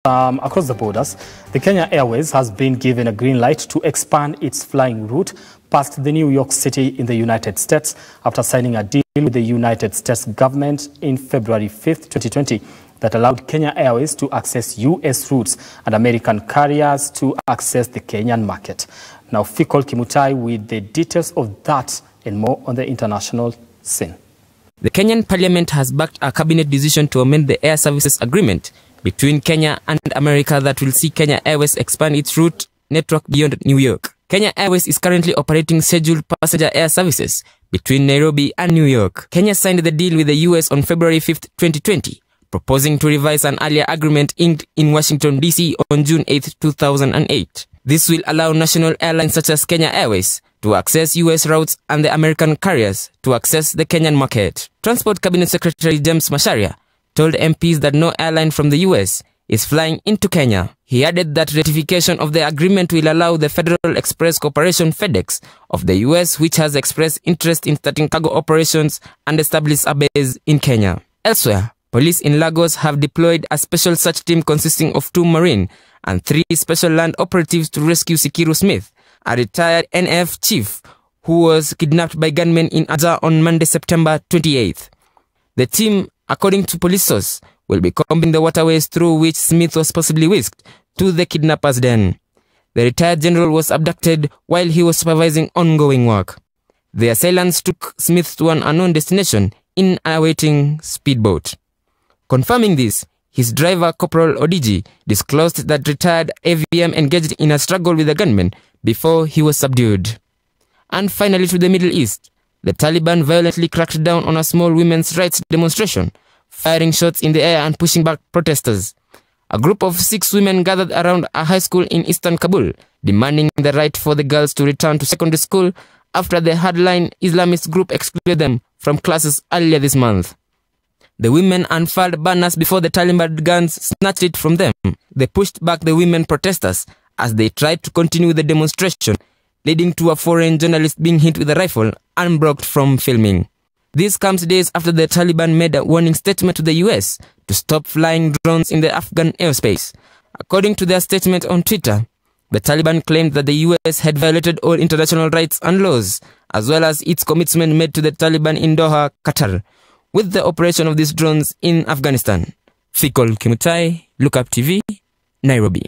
Across the borders, the Kenya Airways has been given a green light to expand its flying route past the New York City in the United States after signing a deal with the United States government in February 5th, 2020 that allowed Kenya Airways to access U.S. routes and American carriers to access the Kenyan market. Now, Fikol Kimutai with the details of that and more on the international scene. The Kenyan Parliament has backed a cabinet decision to amend the air services agreement between Kenya and America that will see Kenya Airways expand its route network beyond New York. Kenya Airways is currently operating scheduled passenger air services between Nairobi and New York. Kenya signed the deal with the US on February 5th, 2020, proposing to revise an earlier agreement inked in Washington, D.C. on June 8, 2008. This will allow national airlines such as Kenya Airways to access US routes and the American carriers to access the Kenyan market. Transport Cabinet Secretary James Macharia told MPs that no airline from the US is flying into Kenya. He added that ratification of the agreement will allow the Federal Express Corporation FedEx of the US, which has expressed interest in starting cargo operations, and establish a base in Kenya. Elsewhere, police in Lagos have deployed a special search team consisting of 2 Marine and 3 special land operatives to rescue Sikiru Smith, a retired NF chief who was kidnapped by gunmen in Aja on Monday, September 28th. The team, according to police source, will be combing the waterways through which Smith was possibly whisked to the kidnappers' den. The retired general was abducted while he was supervising ongoing work. The assailants took Smith to an unknown destination in a waiting speedboat. Confirming this, his driver, Corporal Odiji, disclosed that retired AVM engaged in a struggle with the gunmen before he was subdued. And finally, to the Middle East, the Taliban violently cracked down on a small women's rights demonstration, firing shots in the air and pushing back protesters. A group of 6 women gathered around a high school in eastern Kabul, demanding the right for the girls to return to secondary school after the hardline Islamist group excluded them from classes earlier this month. The women unfurled banners before the Taliban guns snatched it from them. They pushed back the women protesters as they tried to continue the demonstration, leading to a foreign journalist being hit with a rifle and blocked from filming. This comes days after the Taliban made a warning statement to the US to stop flying drones in the Afghan airspace. According to their statement on Twitter, the Taliban claimed that the US had violated all international rights and laws, as well as its commitment made to the Taliban in Doha, Qatar, with the operation of these drones in Afghanistan. Fikol Kimutai, Look Up TV, Nairobi.